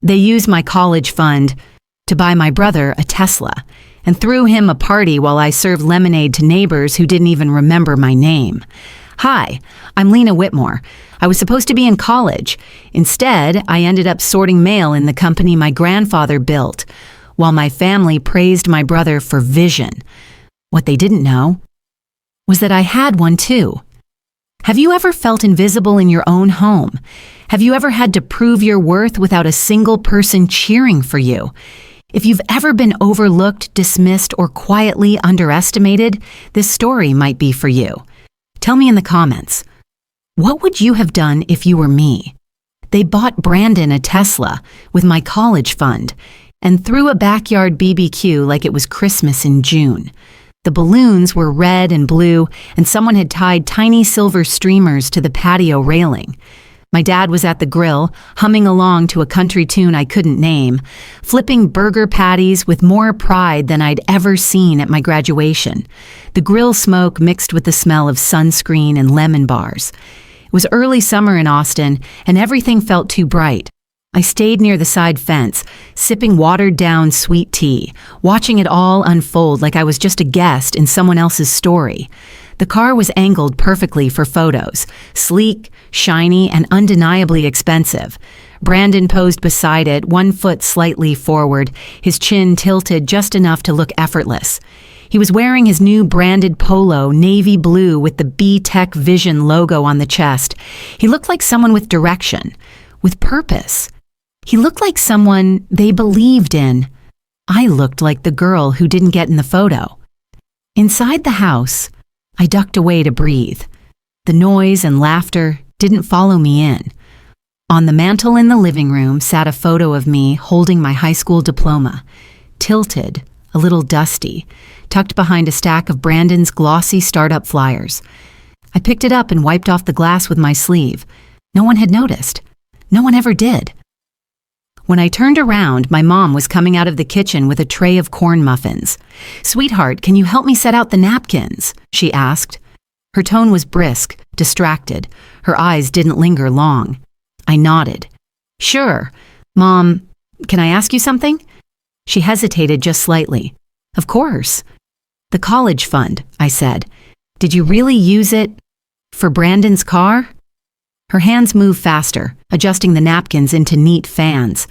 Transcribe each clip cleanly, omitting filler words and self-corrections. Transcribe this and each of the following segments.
They used my college fund to buy my brother a Tesla and threw him a party while I served lemonade to neighbors who didn't even remember my name. Hi, I'm Lena Whitmore. I was supposed to be in college. Instead, I ended up sorting mail in the company my grandfather built, while my family praised my brother for vision. What they didn't know was that I had one too. Have you ever felt invisible in your own home? Have you ever had to prove your worth without a single person cheering for you? If you've ever been overlooked, dismissed, or quietly underestimated, this story might be for you. Tell me in the comments, what would you have done if you were me? They bought Brandon a Tesla with my college fund and threw a backyard BBQ like it was Christmas in June. The balloons were red and blue, and someone had tied tiny silver streamers to the patio railing. My dad was at the grill, humming along to a country tune I couldn't name, flipping burger patties with more pride than I'd ever seen at my graduation. The grill smoke mixed with the smell of sunscreen and lemon bars. It was early summer in Austin, and everything felt too bright. I stayed near the side fence, sipping watered-down sweet tea, watching it all unfold like I was just a guest in someone else's story. The car was angled perfectly for photos, sleek, shiny, and undeniably expensive. Brandon posed beside it, one foot slightly forward, his chin tilted just enough to look effortless. He was wearing his new branded polo, navy blue with the B-Tech Vision logo on the chest. He looked like someone with direction, with purpose. He looked like someone they believed in. I looked like the girl who didn't get in the photo. Inside the house, I ducked away to breathe. The noise and laughter didn't follow me in. On the mantel in the living room sat a photo of me holding my high school diploma, tilted, a little dusty, tucked behind a stack of Brandon's glossy startup flyers. I picked it up and wiped off the glass with my sleeve. No one had noticed. No one ever did. When I turned around, my mom was coming out of the kitchen with a tray of corn muffins. "Sweetheart, can you help me set out the napkins?" she asked. Her tone was brisk, distracted. Her eyes didn't linger long. I nodded. "Sure. Mom, can I ask you something?" She hesitated just slightly. "Of course." "The college fund," I said. "Did you really use it for Brandon's car?" Her hands moved faster, adjusting the napkins into neat fans.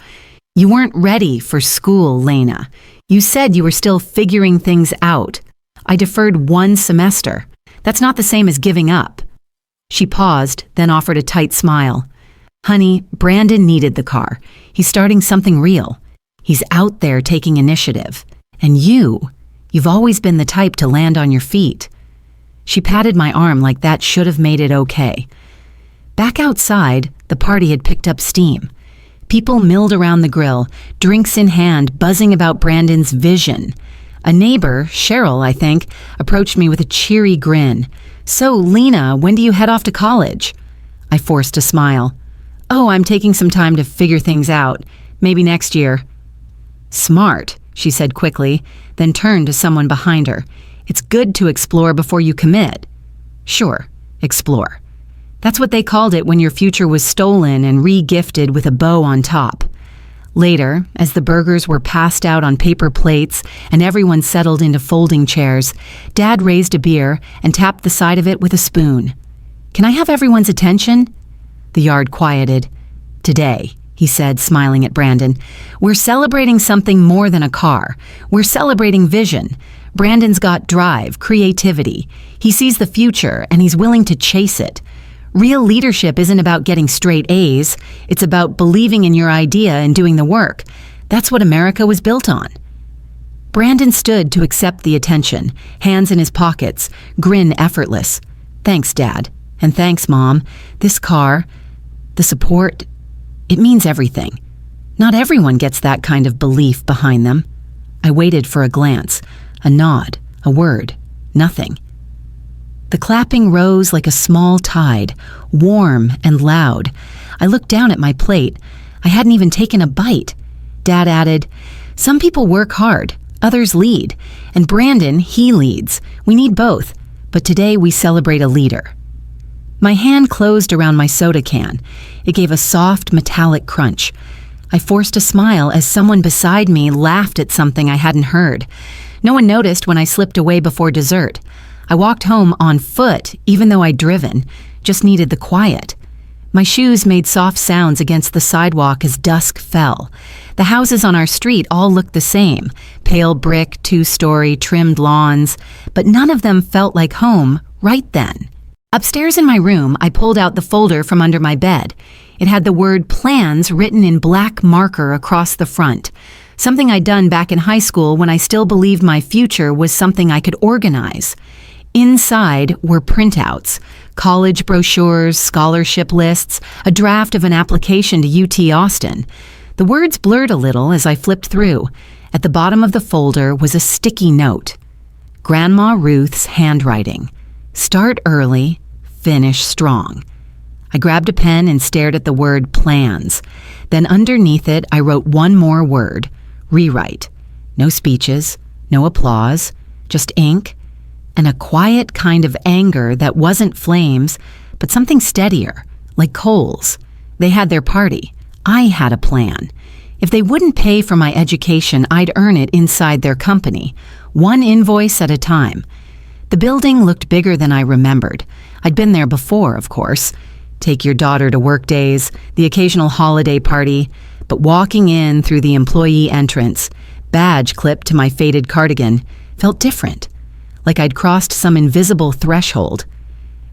"You weren't ready for school, Lena. You said you were still figuring things out. I deferred 1 semester. That's not the same as giving up." She paused, then offered a tight smile. "Honey, Brandon needed the car. He's starting something real. He's out there taking initiative. And you've always been the type to land on your feet." She patted my arm like that should have made it okay. Back outside, the party had picked up steam. People milled around the grill, drinks in hand, buzzing about Brandon's vision. A neighbor, Cheryl, I think, approached me with a cheery grin. "So, Lena, when do you head off to college?" I forced a smile. "Oh, I'm taking some time to figure things out. Maybe next year." "Smart," she said quickly, then turned to someone behind her. "It's good to explore before you commit." "Sure, explore. That's what they called it when your future was stolen and re-gifted with a bow on top." Later, as the burgers were passed out on paper plates and everyone settled into folding chairs, Dad raised a beer and tapped the side of it with a spoon. "Can I have everyone's attention?" The yard quieted. "Today," he said, smiling at Brandon, "we're celebrating something more than a car. We're celebrating vision. Brandon's got drive, creativity. He sees the future and he's willing to chase it. Real leadership isn't about getting straight A's. It's about believing in your idea and doing the work. That's what America was built on." Brandon stood to accept the attention, hands in his pockets, grin effortless. "Thanks, Dad. And thanks, Mom. This car, the support, it means everything. Not everyone gets that kind of belief behind them." I waited for a glance, a nod, a word, nothing. The clapping rose like a small tide, warm and loud. I looked down at my plate. I hadn't even taken a bite. Dad added, "Some people work hard, others lead. And Brandon, he leads. We need both. But today we celebrate a leader." My hand closed around my soda can. It gave a soft, metallic crunch. I forced a smile as someone beside me laughed at something I hadn't heard. No one noticed when I slipped away before dessert. I walked home on foot, even though I'd driven, just needed the quiet. My shoes made soft sounds against the sidewalk as dusk fell. The houses on our street all looked the same, pale brick, two-story, trimmed lawns, but none of them felt like home right then. Upstairs in my room, I pulled out the folder from under my bed. It had the word plans written in black marker across the front, something I'd done back in high school when I still believed my future was something I could organize. Inside were printouts, college brochures, scholarship lists, a draft of an application to UT Austin. The words blurred a little as I flipped through. At the bottom of the folder was a sticky note. Grandma Ruth's handwriting. Start early, finish strong. I grabbed a pen and stared at the word plans. Then underneath it, I wrote one more word, rewrite. No speeches, no applause, just ink, and a quiet kind of anger that wasn't flames, but something steadier, like coals. They had their party. I had a plan. If they wouldn't pay for my education, I'd earn it inside their company, one invoice at a time. The building looked bigger than I remembered. I'd been there before, of course. Take your daughter to work days, the occasional holiday party, but walking in through the employee entrance, badge clipped to my faded cardigan, felt different, like I'd crossed some invisible threshold.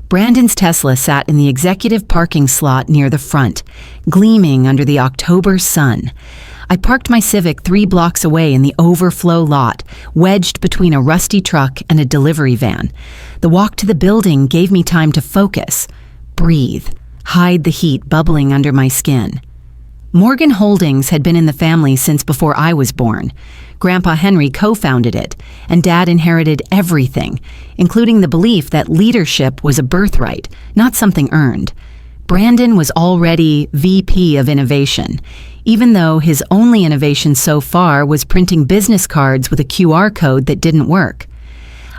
Brandon's Tesla sat in the executive parking slot near the front, gleaming under the October sun. I parked my Civic 3 blocks away in the overflow lot, wedged between a rusty truck and a delivery van. The walk to the building gave me time to focus, breathe, hide the heat bubbling under my skin. Morgan Holdings had been in the family since before I was born. Grandpa Henry co-founded it, and Dad inherited everything, including the belief that leadership was a birthright, not something earned. Brandon was already VP of Innovation, even though his only innovation so far was printing business cards with a QR code that didn't work.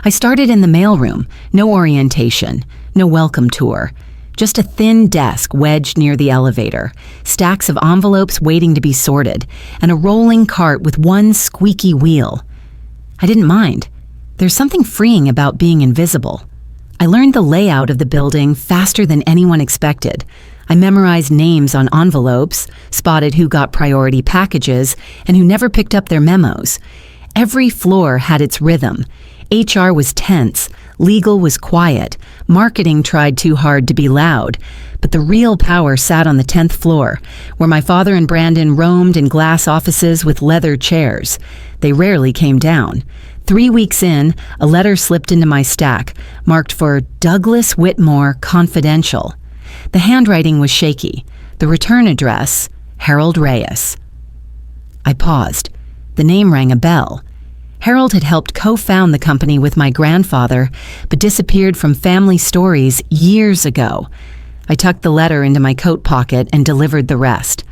I started in the mailroom, no orientation, no welcome tour. Just a thin desk wedged near the elevator, stacks of envelopes waiting to be sorted, and a rolling cart with one squeaky wheel. I didn't mind. There's something freeing about being invisible. I learned the layout of the building faster than anyone expected. I memorized names on envelopes, spotted who got priority packages, and who never picked up their memos. Every floor had its rhythm. HR was tense, legal was quiet, marketing tried too hard to be loud, but the real power sat on the 10th floor, where my father and Brandon roamed in glass offices with leather chairs. They rarely came down. 3 weeks in, a letter slipped into my stack, marked for Douglas Whitmore, Confidential. The handwriting was shaky. The return address, Harold Reyes. I paused. The name rang a bell. Harold had helped co-found the company with my grandfather, but disappeared from family stories years ago. I tucked the letter into my coat pocket and delivered the rest.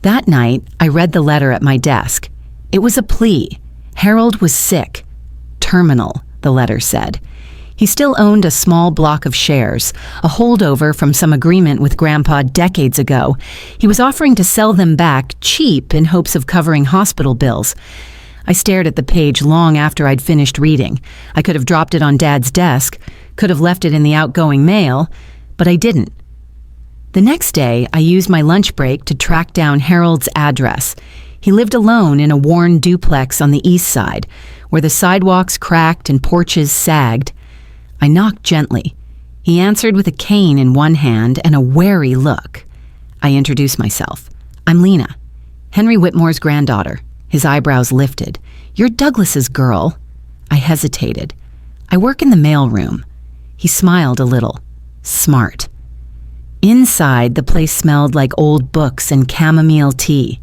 That night, I read the letter at my desk. It was a plea. Harold was sick. Terminal, the letter said. He still owned a small block of shares, a holdover from some agreement with Grandpa decades ago. He was offering to sell them back cheap in hopes of covering hospital bills. I stared at the page long after I'd finished reading. I could have dropped it on Dad's desk, could have left it in the outgoing mail, but I didn't. The next day, I used my lunch break to track down Harold's address. He lived alone in a worn duplex on the east side, where the sidewalks cracked and porches sagged. I knocked gently. He answered with a cane in one hand and a wary look. I introduced myself. I'm Lena, Henry Whitmore's granddaughter. His eyebrows lifted. You're Douglas's girl. I hesitated. I work in the mailroom. He smiled a little. Smart. Inside, the place smelled like old books and chamomile tea.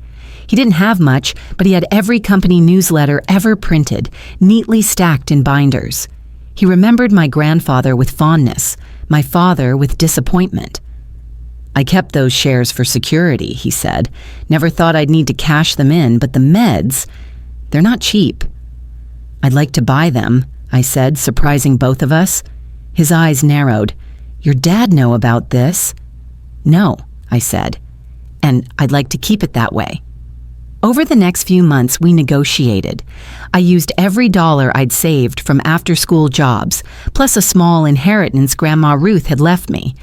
He didn't have much, but he had every company newsletter ever printed, neatly stacked in binders. He remembered my grandfather with fondness, my father with disappointment. I kept those shares for security, he said. Never thought I'd need to cash them in, but the meds, they're not cheap. I'd like to buy them, I said, surprising both of us. His eyes narrowed. Your dad know about this? No, I said. And I'd like to keep it that way. Over the next few months, we negotiated. I used every dollar I'd saved from after-school jobs, plus a small inheritance Grandma Ruth had left me.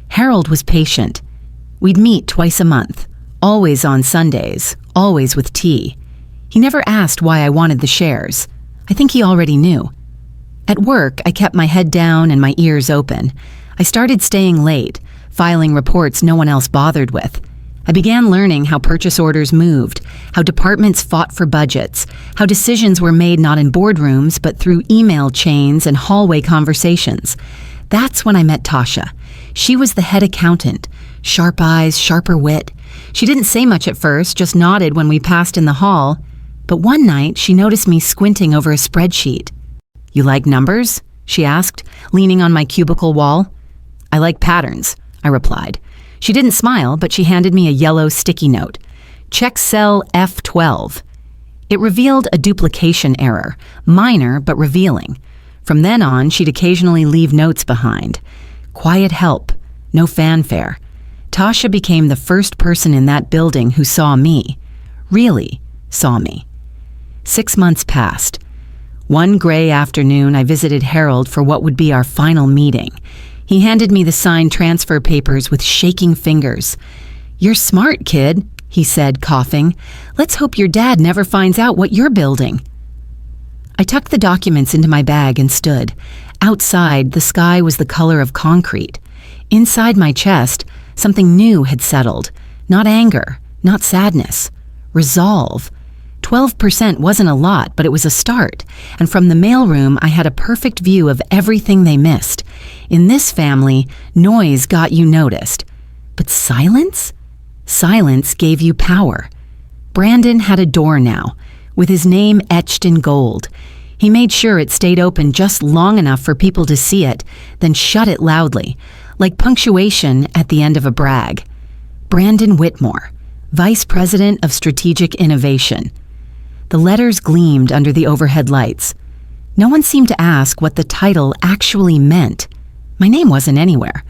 Harold was patient. We'd meet twice a month, always on Sundays, always with tea. He never asked why I wanted the shares. I think he already knew. At work, I kept my head down and my ears open. I started staying late, filing reports no one else bothered with. I began learning how purchase orders moved, how departments fought for budgets, how decisions were made not in boardrooms but through email chains and hallway conversations. That's when I met Tasha. She was the head accountant. Sharp eyes, sharper wit. She didn't say much at first, just nodded when we passed in the hall. But one night, she noticed me squinting over a spreadsheet. "You like numbers?" she asked, leaning on my cubicle wall. "I like patterns," I replied. She didn't smile, but she handed me a yellow sticky note. "Check cell F12. It revealed a duplication error, minor but revealing. From then on, she'd occasionally leave notes behind. Quiet help, no fanfare. Tasha became the first person in that building who saw me. Really saw me. 6 months passed. One gray afternoon, I visited Harold for what would be our final meeting. He handed me the signed transfer papers with shaking fingers. "You're smart, kid," he said, coughing. "Let's hope your dad never finds out what you're building." I tucked the documents into my bag and stood. Outside, the sky was the color of concrete. Inside my chest, something new had settled. Not anger, not sadness. Resolve. 12% wasn't a lot, but it was a start. And from the mailroom, I had a perfect view of everything they missed. In this family, noise got you noticed. But silence? Silence gave you power. Brandon had a door now, with his name etched in gold. He made sure it stayed open just long enough for people to see it, then shut it loudly, like punctuation at the end of a brag. Brandon Whitmore, Vice President of Strategic Innovation. The letters gleamed under the overhead lights. No one seemed to ask what the title actually meant. My name wasn't anywhere.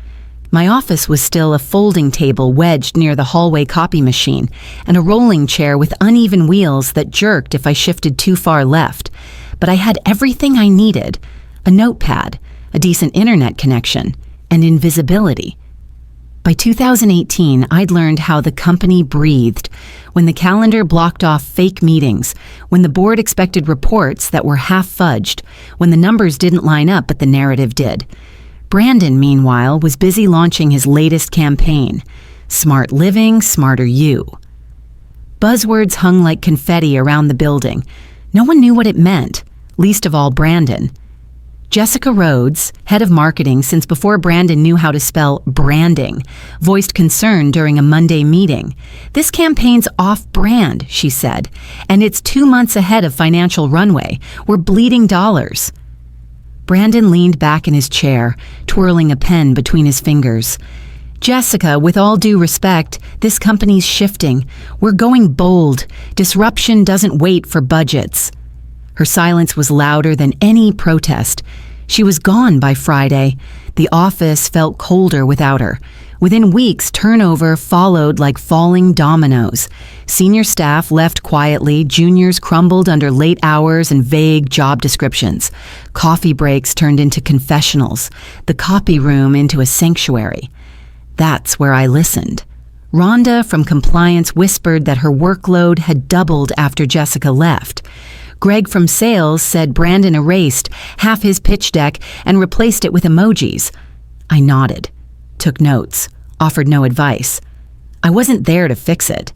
My office was still a folding table wedged near the hallway copy machine and a rolling chair with uneven wheels that jerked if I shifted too far left. But I had everything I needed: a notepad, a decent internet connection, and invisibility. By 2018, I'd learned how the company breathed, when the calendar blocked off fake meetings, when the board expected reports that were half-fudged, when the numbers didn't line up but the narrative did. Brandon, meanwhile, was busy launching his latest campaign, Smart Living, Smarter You. Buzzwords hung like confetti around the building. No one knew what it meant, least of all Brandon. Jessica Rhodes, head of marketing since before Brandon knew how to spell branding, voiced concern during a Monday meeting. "This campaign's off-brand," she said, "and it's 2 months ahead of financial runway. We're bleeding dollars." Brandon leaned back in his chair, twirling a pen between his fingers. "Jessica, with all due respect, this company's shifting. We're going bold. Disruption doesn't wait for budgets." Her silence was louder than any protest. She was gone by Friday. The office felt colder without her. Within weeks, turnover followed like falling dominoes. Senior staff left quietly, juniors crumbled under late hours and vague job descriptions. Coffee breaks turned into confessionals, the copy room into a sanctuary. That's where I listened. Rhonda from compliance whispered that her workload had doubled after Jessica left. Greg from sales said Brandon erased half his pitch deck and replaced it with emojis. I nodded, took notes, offered no advice. I wasn't there to fix it.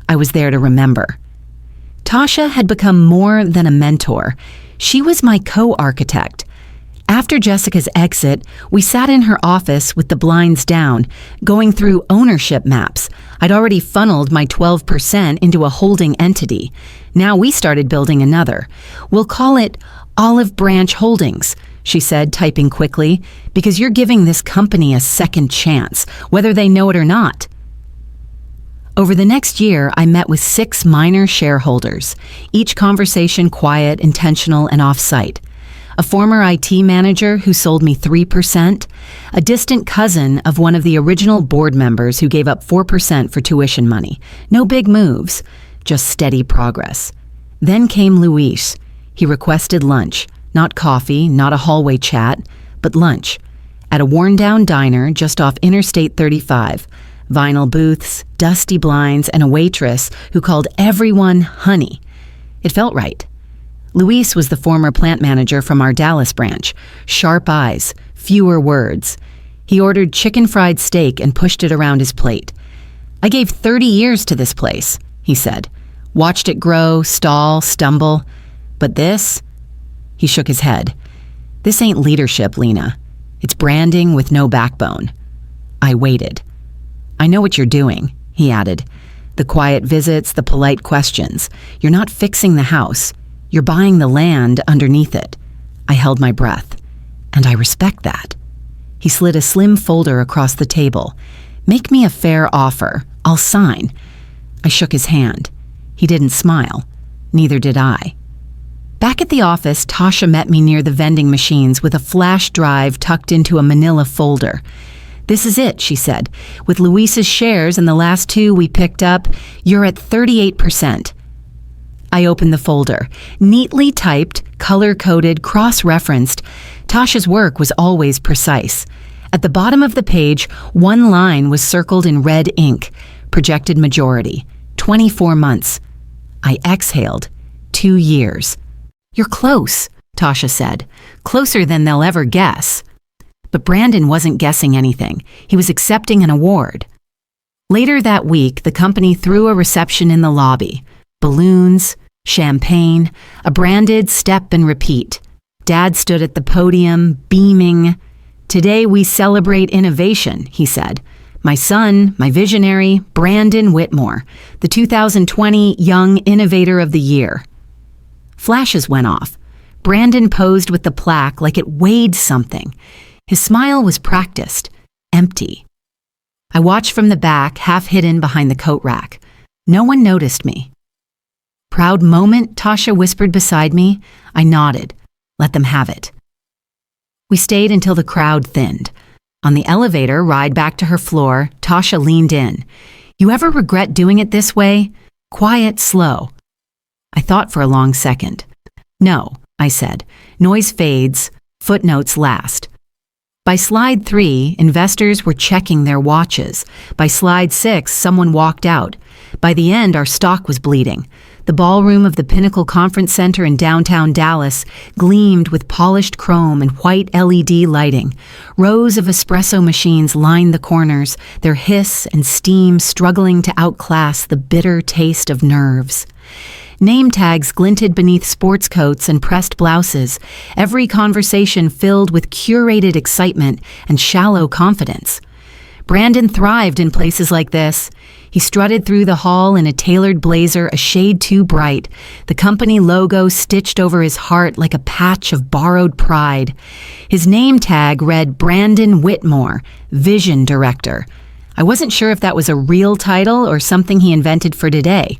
I was there to remember. Tasha had become more than a mentor. She was my co-architect. After Jessica's exit, we sat in her office with the blinds down, going through ownership maps. I'd already funneled my 12% into a holding entity. Now we started building another. "We'll call it Olive Branch Holdings," she said, typing quickly, "because you're giving this company a second chance, whether they know it or not." Over the next year, I met with 6 minor shareholders, each conversation quiet, intentional, and off-site. A former IT manager who sold me 3%, a distant cousin of one of the original board members who gave up 4% for tuition money. No big moves, just steady progress. Then came Luis. He requested lunch, not coffee, not a hallway chat, but lunch, at a worn-down diner just off Interstate 35. Vinyl booths, dusty blinds, and a waitress who called everyone honey. It felt right. Luis was the former plant manager from our Dallas branch. Sharp eyes, fewer words. He ordered chicken fried steak and pushed it around his plate. "I gave 30 years to this place," he said. "Watched it grow, stall, stumble. But this?" He shook his head. "This ain't leadership, Lena. It's branding with no backbone." I waited. "I know what you're doing," he added. "The quiet visits, the polite questions. You're not fixing the house. You're buying the land underneath it." I held my breath. And I respect that. He slid a slim folder across the table. "Make me a fair offer. I'll sign." I shook his hand. He didn't smile. Neither did I. Back at the office, Tasha met me near the vending machines with a flash drive tucked into a manila folder. "This is it," she said. "With Luis's shares and the last two we picked up, you're at 38%. I opened the folder. Neatly typed, color-coded, cross-referenced. Tasha's work was always precise. At the bottom of the page, one line was circled in red ink. Projected majority. 24 months. I exhaled. 2 years. "You're close," Tasha said. "Closer than they'll ever guess." But Brandon wasn't guessing anything. He was accepting an award. Later that week, the company threw a reception in the lobby. Balloons, champagne, a branded step and repeat. Dad stood at the podium, beaming. "Today we celebrate innovation," he said. "My son, my visionary, Brandon Whitmore, the 2020 Young Innovator of the Year." Flashes went off. Brandon posed with the plaque like it weighed something. His smile was practiced, empty. I watched from the back, half hidden behind the coat rack. No one noticed me. "Proud moment," Tasha whispered beside me. I nodded. Let them have it. We stayed until the crowd thinned. On the elevator ride back to her floor, Tasha leaned in. "You ever regret doing it this way? Quiet, slow." I thought for a long second. "No," I said. "Noise fades, footnotes last." By slide 3, investors were checking their watches. By slide 6, someone walked out. By the end, our stock was bleeding. The ballroom of the Pinnacle Conference Center in downtown Dallas gleamed with polished chrome and white LED lighting. Rows of espresso machines lined the corners, their hiss and steam struggling to outclass the bitter taste of nerves. Name tags glinted beneath sports coats and pressed blouses, every conversation filled with curated excitement and shallow confidence. Brandon thrived in places like this. He strutted through the hall in a tailored blazer a shade too bright, the company logo stitched over his heart like a patch of borrowed pride. His name tag read Brandon Whitmore, Vision Director. I wasn't sure if that was a real title or something he invented for today.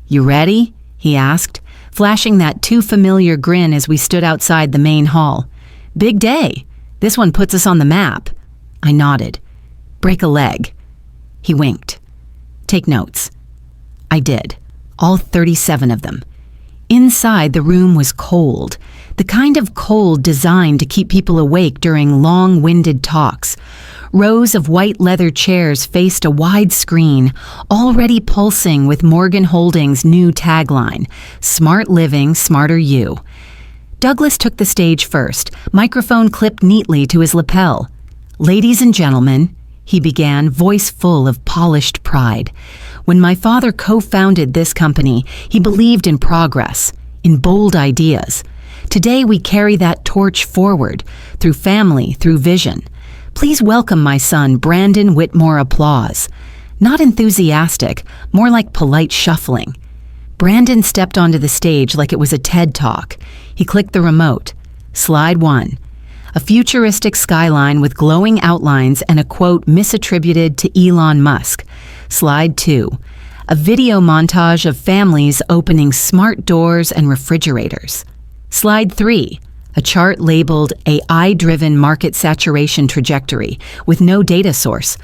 "You ready?" he asked, flashing that too familiar grin as we stood outside the main hall. "Big day. This one puts us on the map." I nodded. "Break a leg." He winked. "Take notes." I did, all 37 of them. Inside, the room was cold, the kind of cold designed to keep people awake during long-winded talks. Rows of white leather chairs faced a wide screen, already pulsing with Morgan Holdings' new tagline, "Smart Living, Smarter You." Douglas took the stage first, microphone clipped neatly to his lapel. "Ladies and gentlemen," he began, voice full of polished pride. "When my father co-founded this company, he believed in progress, in bold ideas. Today we carry that torch forward, through family, through vision. Please welcome my son, Brandon Whitmore." Applause. Not enthusiastic, more like polite shuffling. Brandon stepped onto the stage like it was a TED Talk. He clicked the remote. Slide 1. A futuristic skyline with glowing outlines and a quote misattributed to Elon Musk. Slide 2. A video montage of families opening smart doors and refrigerators. Slide 3. A chart labeled AI-driven market saturation trajectory with no data source.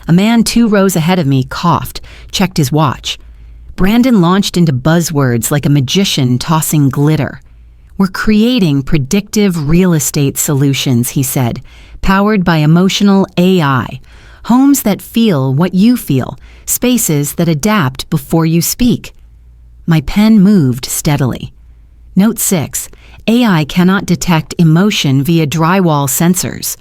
A man 2 rows ahead of me coughed, checked his watch. Brandon launched into buzzwords like a magician tossing glitter. "We're creating predictive real estate solutions," he said, "powered by emotional AI. Homes that feel what you feel, spaces that adapt before you speak." My pen moved steadily. Note 6. AI cannot detect emotion via drywall sensors.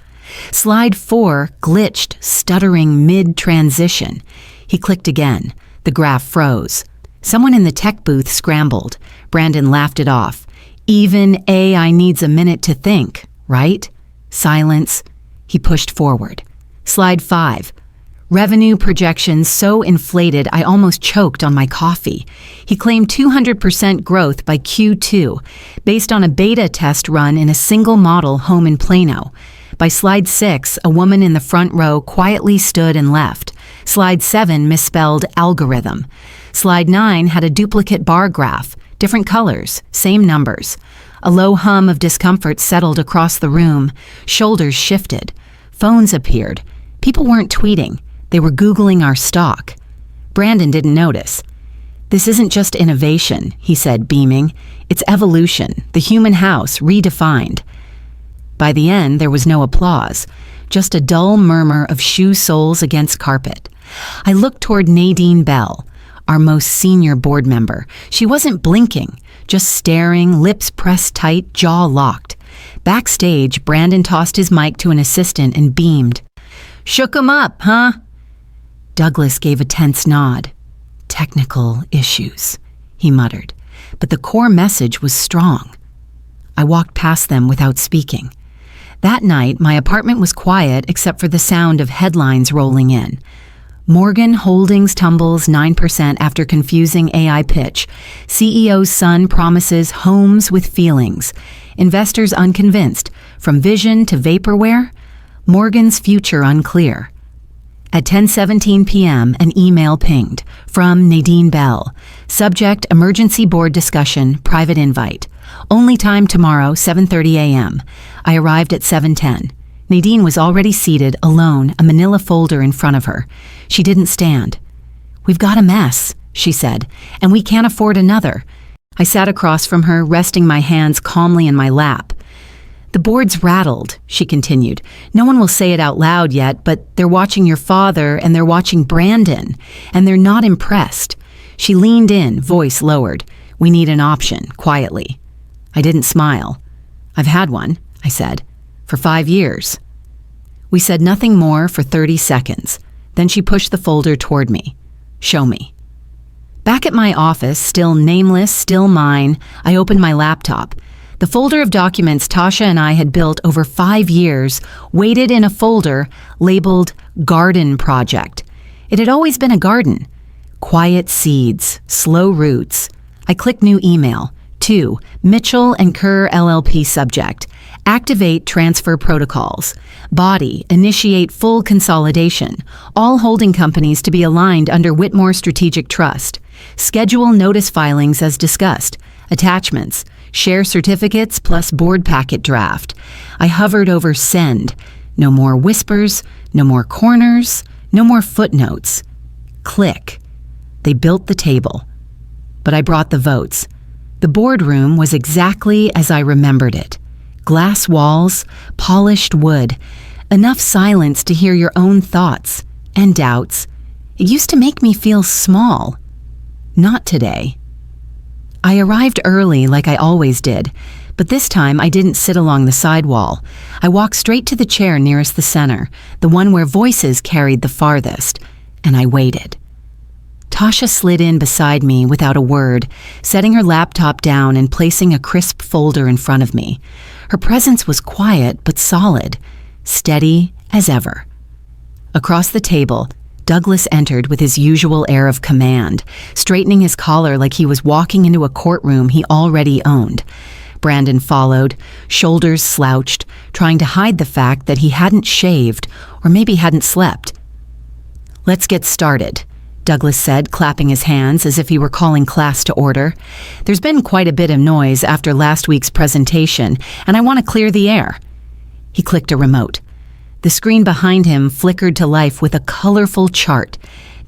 Slide 4 glitched, stuttering mid-transition. He clicked again. The graph froze. Someone in the tech booth scrambled. Brandon laughed it off. "Even AI needs a minute to think, right?" Silence. He pushed forward. Slide 5. Revenue projections so inflated I almost choked on my coffee. He claimed 200% growth by Q2, based on a beta test run in a single model home in Plano. By slide 6, a woman in the front row quietly stood and left. Slide 7 misspelled algorithm. Slide 9 had a duplicate bar graph, different colors, same numbers. A low hum of discomfort settled across the room. Shoulders shifted. Phones appeared. People weren't tweeting. They were Googling our stock. Brandon didn't notice. "This isn't just innovation," he said, beaming. "It's evolution, the human house redefined." By the end, there was no applause, just a dull murmur of shoe soles against carpet. I looked toward Nadine Bell, our most senior board member. She wasn't blinking, just staring, lips pressed tight, jaw locked. Backstage, Brandon tossed his mic to an assistant and beamed. "Shook 'em up, huh?" Douglas gave a tense nod. "Technical issues," he muttered, but the core message was strong. I walked past them without speaking. That night, my apartment was quiet except for the sound of headlines rolling in. Morgan Holdings tumbles 9% after confusing AI pitch. CEO's son promises homes with feelings. Investors unconvinced. From vision to vaporware? Morgan's future unclear. At 10:17 p.m., an email pinged from Nadine Bell. Subject, emergency board discussion, private invite. Only time tomorrow, 7:30 a.m. I arrived at 7:10. Nadine was already seated, alone, a manila folder in front of her. She didn't stand. "We've got a mess," she said, "and we can't afford another." I sat across from her, resting my hands calmly in my lap. "The board's rattled," she continued. "No one will say it out loud yet, but they're watching your father and they're watching Brandon, and they're not impressed." She leaned in, voice lowered. "We need an option," quietly. I didn't smile. "I've had one," I said, "for 5 years." We said nothing more for 30 seconds. Then she pushed the folder toward me. "Show me." Back at my office, still nameless, still mine, I opened my laptop. The folder of documents Tasha and I had built over 5 years waited in a folder labeled Garden Project. It had always been a garden. Quiet seeds, slow roots. I clicked new email. 2. Mitchell and Kerr LLP subject. Activate transfer protocols. Body, initiate full consolidation. All holding companies to be aligned under Whitmore Strategic Trust. Schedule notice filings as discussed. Attachments. Share certificates plus board packet draft. I hovered over send. No more whispers, no more corners, no more footnotes. Click. They built the table. But I brought the votes. The boardroom was exactly as I remembered it. Glass walls, polished wood, enough silence to hear your own thoughts and doubts. It used to make me feel small. Not today. I arrived early like I always did, but this time I didn't sit along the side wall. I walked straight to the chair nearest the center, the one where voices carried the farthest, and I waited. Tasha slid in beside me without a word, setting her laptop down and placing a crisp folder in front of me. Her presence was quiet but solid, steady as ever. Across the table, Douglas entered with his usual air of command, straightening his collar like he was walking into a courtroom he already owned. Brandon followed, shoulders slouched, trying to hide the fact that he hadn't shaved or maybe hadn't slept. "Let's get started," Douglas said, clapping his hands as if he were calling class to order. "There's been quite a bit of noise after last week's presentation, and I want to clear the air." He clicked a remote. The screen behind him flickered to life with a colorful chart.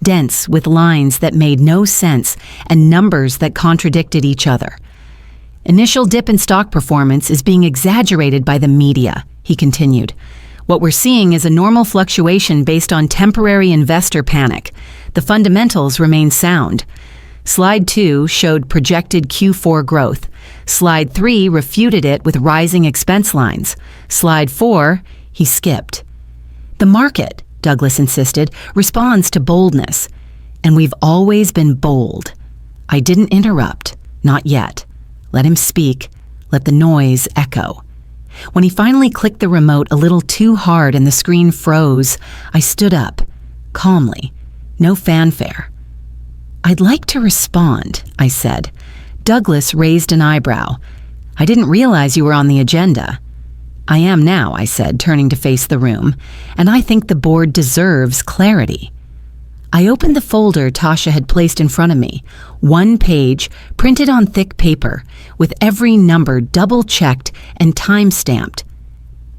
dense with lines that made no sense and numbers that contradicted each other. Initial dip in stock performance is being exaggerated by the media, he continued. What we're seeing is a normal fluctuation based on temporary investor panic. The fundamentals remain sound. Slide 2 showed projected Q4 growth. Slide 3 refuted it with rising expense lines. Slide 4, he skipped. The market, Douglas insisted, responds to boldness. And we've always been bold. I didn't interrupt. Not yet. Let him speak. Let the noise echo. When he finally clicked the remote a little too hard and the screen froze, I stood up, calmly, no fanfare. I'd like to respond, I said. Douglas raised an eyebrow. I didn't realize you were on the agenda. I am now, I said, turning to face the room, and I think the board deserves clarity. I opened the folder Tasha had placed in front of me, one page printed on thick paper, with every number double-checked and time-stamped.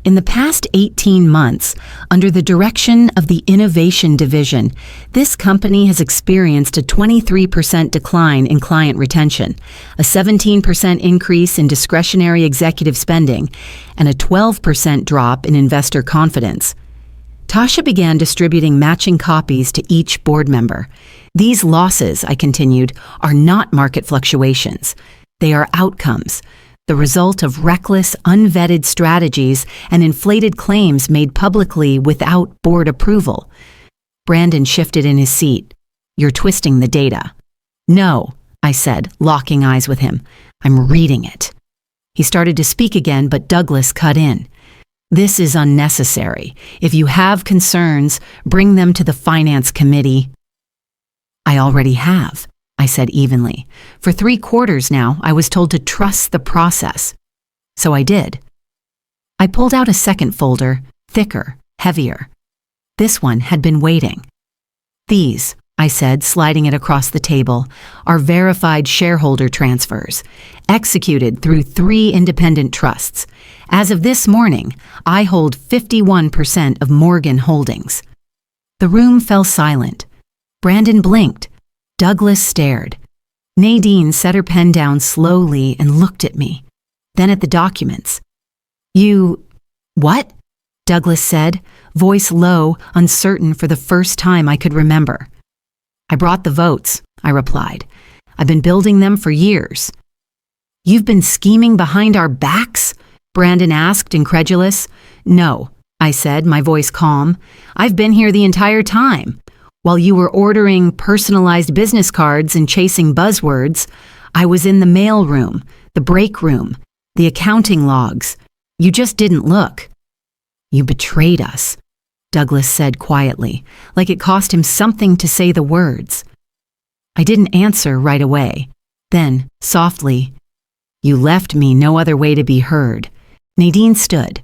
In the past 18 months, under the direction of the Innovation Division, this company has experienced a 23% decline in client retention, a 17% increase in discretionary executive spending, and a 12% drop in investor confidence. Tasha began distributing matching copies to each board member. These losses, I continued, are not market fluctuations. They are outcomes, the result of reckless, unvetted strategies and inflated claims made publicly without board approval. Brandon shifted in his seat. You're twisting the data. No, I said, locking eyes with him. I'm reading it. He started to speak again, but Douglas cut in. This is unnecessary. If you have concerns, bring them to the Finance Committee. I already have, I said evenly. For 3 quarters now, I was told to trust the process. So I did. I pulled out a second folder, thicker, heavier. This one had been waiting. These, I said, sliding it across the table, are verified shareholder transfers, executed through 3 independent trusts. As of this morning, I hold 51% of Morgan Holdings. The room fell silent. Brandon blinked. Douglas stared. Nadine set her pen down slowly and looked at me, then at the documents. You... what? Douglas said, voice low, uncertain for the first time I could remember. I brought the votes, I replied. I've been building them for years. You've been scheming behind our backs? Brandon asked, incredulous. No, I said, my voice calm. I've been here the entire time. While you were ordering personalized business cards and chasing buzzwords, I was in the mailroom, the break room, the accounting logs. You just didn't look. You betrayed us, Douglas said quietly, like it cost him something to say the words. I didn't answer right away. Then, softly, you left me no other way to be heard. Nadine stood.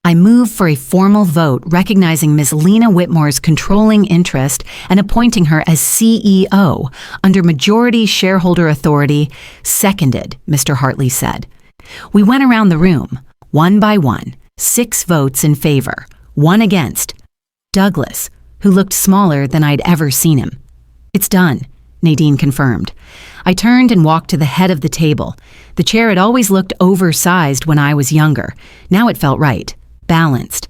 I moved for a formal vote recognizing Ms. Lena Whitmore's controlling interest and appointing her as CEO under majority shareholder authority. Seconded, Mr. Hartley said. We went around the room, one by one, 6 votes in favor, 1 against. Douglas, who looked smaller than I'd ever seen him. It's done, Nadine confirmed. I turned and walked to the head of the table. The chair had always looked oversized when I was younger. Now it felt right. Balanced.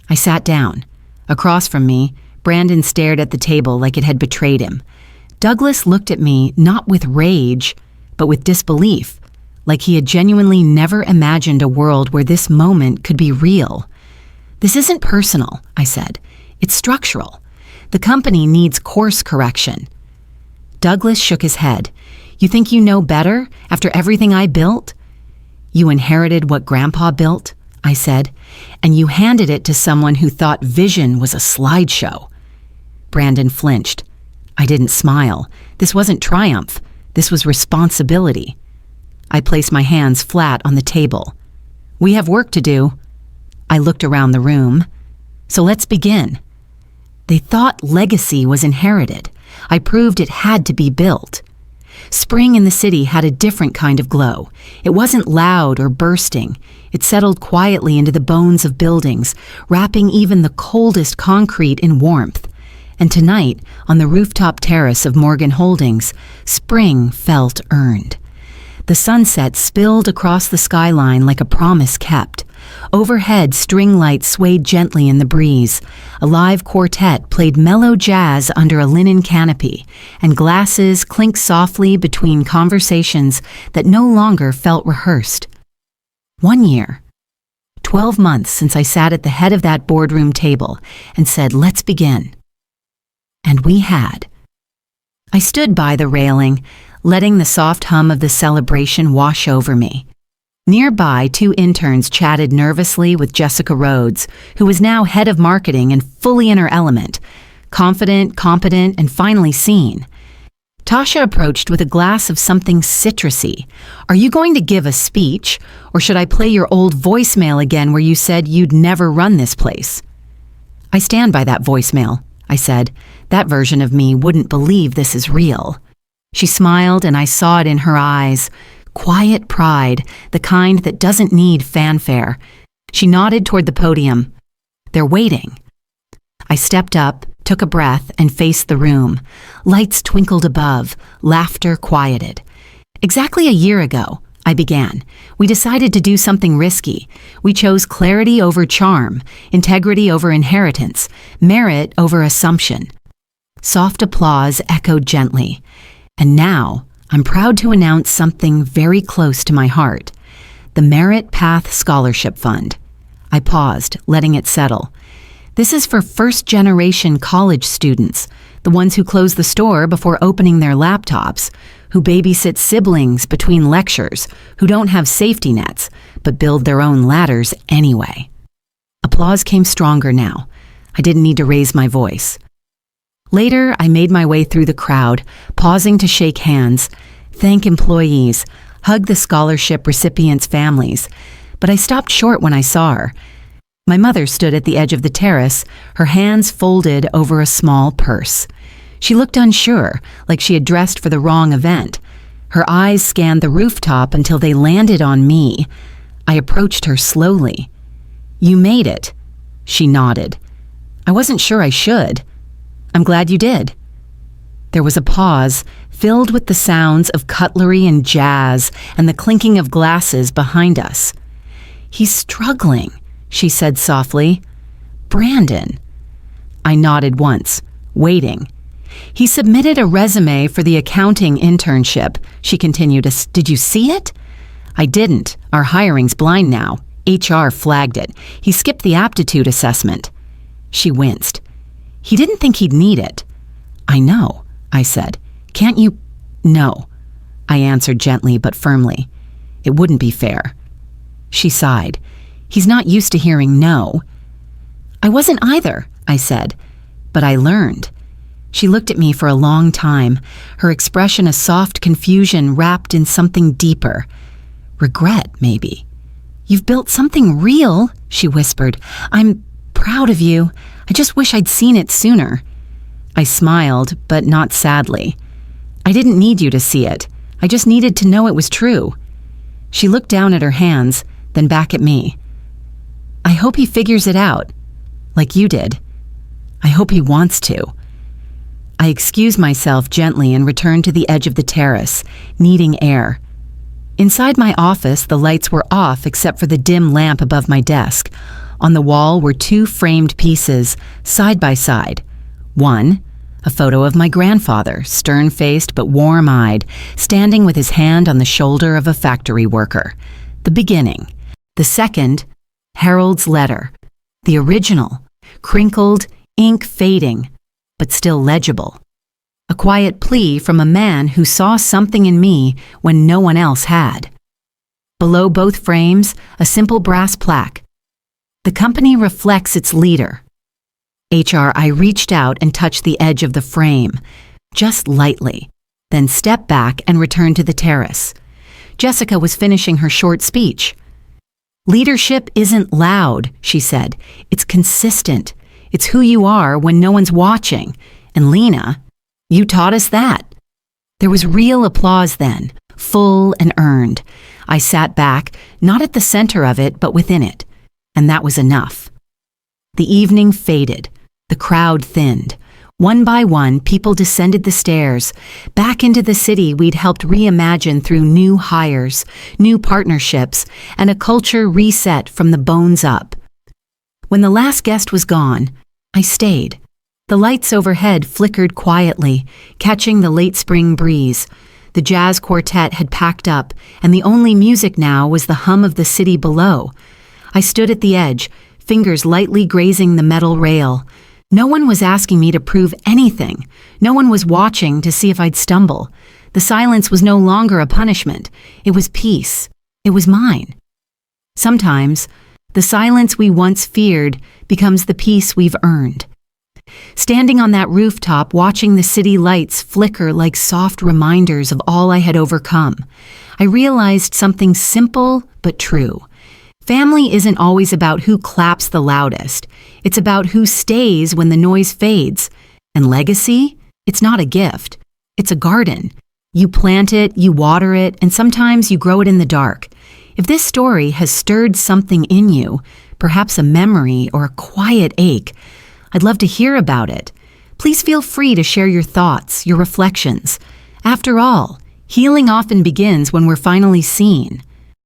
I sat down. Across from me, Brandon stared at the table like it had betrayed him. Douglas looked at me not with rage, but with disbelief, like he had genuinely never imagined a world where this moment could be real. This isn't personal, I said. It's structural. The company needs course correction. Douglas shook his head. You think you know better after everything I built? You inherited what Grandpa built, I said, and you handed it to someone who thought vision was a slideshow. Brandon flinched. I didn't smile. This wasn't triumph. This was responsibility. I placed my hands flat on the table. We have work to do. I looked around the room. So let's begin. They thought legacy was inherited. I proved it had to be built. Spring in the city had a different kind of glow. It wasn't loud or bursting. It settled quietly into the bones of buildings, wrapping even the coldest concrete in warmth. And tonight, on the rooftop terrace of Morgan Holdings, spring felt earned. The sunset spilled across the skyline like a promise kept. Overhead, string lights swayed gently in the breeze. A live quartet played mellow jazz under a linen canopy, and glasses clinked softly between conversations that no longer felt rehearsed. 1 year. 12 months since I sat at the head of that boardroom table and said, "Let's begin." And we had. I stood by the railing, letting the soft hum of the celebration wash over me. Nearby, 2 interns chatted nervously with Jessica Rhodes, who was now head of marketing and fully in her element, confident, competent, and finally seen. Tasha approached with a glass of something citrusy. "Are you going to give a speech, or should I play your old voicemail again where you said you'd never run this place?" "I stand by that voicemail," I said. "That version of me wouldn't believe this is real." She smiled, and I saw it in her eyes. Quiet pride, the kind that doesn't need fanfare. She nodded toward the podium. "They're waiting." I stepped up, took a breath, and faced the room. Lights twinkled above, laughter quieted. "Exactly a year ago," I began, "we decided to do something risky. We chose clarity over charm, integrity over inheritance, merit over assumption." Soft applause echoed gently. "And now, I'm proud to announce something very close to my heart. The Merit Path Scholarship Fund." I paused, letting it settle. "This is for first-generation college students, the ones who close the store before opening their laptops, who babysit siblings between lectures, who don't have safety nets, but build their own ladders anyway." Applause came stronger now. I didn't need to raise my voice. Later, I made my way through the crowd, pausing to shake hands, thank employees, hug the scholarship recipients' families, but I stopped short when I saw her. My mother stood at the edge of the terrace, her hands folded over a small purse. She looked unsure, like she had dressed for the wrong event. Her eyes scanned the rooftop until they landed on me. I approached her slowly. "You made it." She nodded. "I wasn't sure I should." "I'm glad you did." There was a pause, filled with the sounds of cutlery and jazz and the clinking of glasses behind us. "He's struggling," she said softly. "Brandon." I nodded once, waiting. "He submitted a resume for the accounting internship," she continued. "Did you see it?" "I didn't. Our hiring's blind now. HR flagged it. He skipped the aptitude assessment." She winced. "He didn't think he'd need it." "I know," I said. "Can't you—" "No," I answered gently but firmly. "It wouldn't be fair." She sighed. "He's not used to hearing no." "I wasn't either," I said, "but I learned." She looked at me for a long time, her expression a soft confusion wrapped in something deeper. Regret, maybe. "You've built something real," she whispered. "I'm proud of you. I just wish I'd seen it sooner." I smiled, but not sadly. "I didn't need you to see it. I just needed to know it was true." She looked down at her hands, then back at me. "I hope he figures it out, like you did. I hope he wants to." I excused myself gently and returned to the edge of the terrace, needing air. Inside my office, the lights were off except for the dim lamp above my desk. On the wall were 2 framed pieces, side by side. One, a photo of my grandfather, stern-faced but warm-eyed, standing with his hand on the shoulder of a factory worker. The beginning. The second, Harold's letter. The original, crinkled, ink fading, but still legible. A quiet plea from a man who saw something in me when no one else had. Below both frames, a simple brass plaque. The company reflects its leader. I reached out and touched the edge of the frame, just lightly, then stepped back and returned to the terrace. Jessica was finishing her short speech. "Leadership isn't loud," she said. "It's consistent. It's who you are when no one's watching. And Lena, you taught us that." There was real applause then, full and earned. I sat back, not at the center of it, but within it. And that was enough. The evening faded. The crowd thinned. One by one, people descended the stairs, back into the city we'd helped reimagine through new hires, new partnerships, and a culture reset from the bones up. When the last guest was gone, I stayed. The lights overhead flickered quietly, catching the late spring breeze. The jazz quartet had packed up, and the only music now was the hum of the city below. I stood at the edge, fingers lightly grazing the metal rail. No one was asking me to prove anything. No one was watching to see if I'd stumble. The silence was no longer a punishment. It was peace. It was mine. Sometimes, the silence we once feared becomes the peace we've earned. Standing on that rooftop, watching the city lights flicker like soft reminders of all I had overcome, I realized something simple but true. Family isn't always about who claps the loudest. It's about who stays when the noise fades. And legacy? It's not a gift. It's a garden. You plant it, you water it, and sometimes you grow it in the dark. If this story has stirred something in you, perhaps a memory or a quiet ache, I'd love to hear about it. Please feel free to share your thoughts, your reflections. After all, healing often begins when we're finally seen.